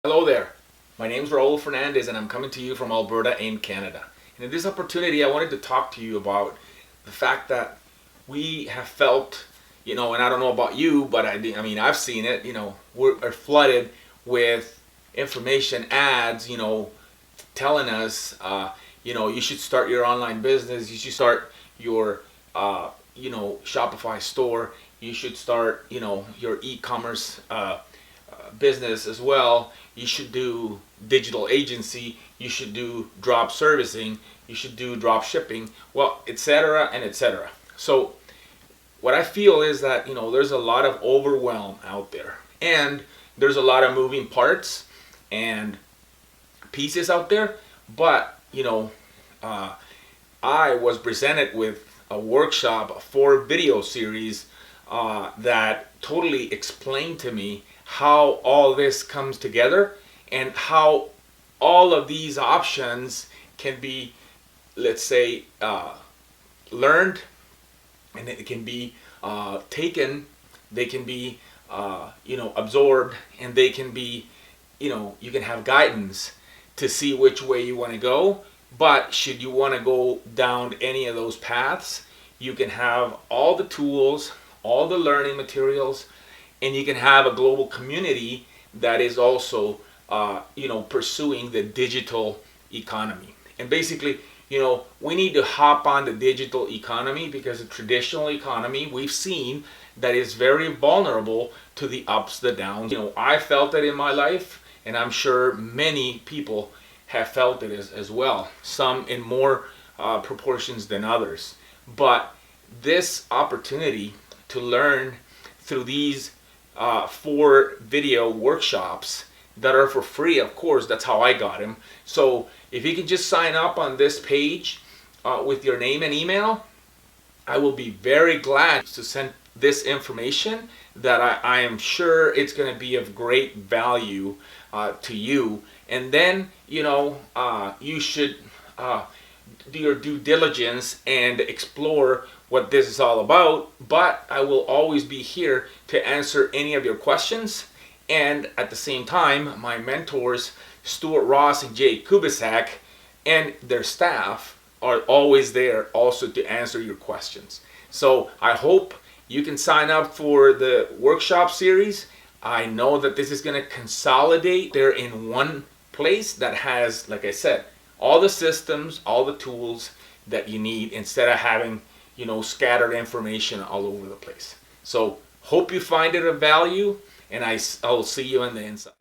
Hello there, my name is Raul Fernandez and I'm coming to you from Alberta in Canada. And in this opportunity I wanted to talk to you about the fact that we have felt, and I don't know about you, but I've seen it, we're flooded with information ads, telling us, you should start your online business, you should start your, Shopify store, you should start, your e-commerce business as well. You should do digital agency, you should do drop servicing, you should do drop shipping, well, etc. and etc. So what I feel is that there's a lot of overwhelm out there, and there's a lot of moving parts and pieces out there. But I was presented with a workshop, a 4-video series that totally explained to me how all this comes together and how all of these options can be, let's say, learned, and it can be taken, they can be absorbed, and they can be, you can have guidance to see which way you want to go. But should you want to go down any of those paths, you can have all the tools, all the learning materials, and you can have a global community that is also pursuing the digital economy. And basically, we need to hop on the digital economy because the traditional economy, we've seen that is very vulnerable to the ups, the downs. I felt it in my life, and I'm sure many people have felt it as well, some in more proportions than others. But this opportunity to learn through these 4-video workshops that are for free, of course, that's how I got them. So if you can just sign up on this page with your name and email, I will be very glad to send this information that I am sure it's going to be of great value to you. And then you should do your due diligence and explore what this is all about. But I will always be here to answer any of your questions. And at the same time, my mentors, Stuart Ross and Jay Kubisak, and their staff are always there also to answer your questions. So I hope you can sign up for the workshop series. I know that this is going to consolidate there in one place that has, like I said, all the systems, all the tools that you need, instead of having scattered information all over the place. So hope you find it of value, and I'll see you on the inside.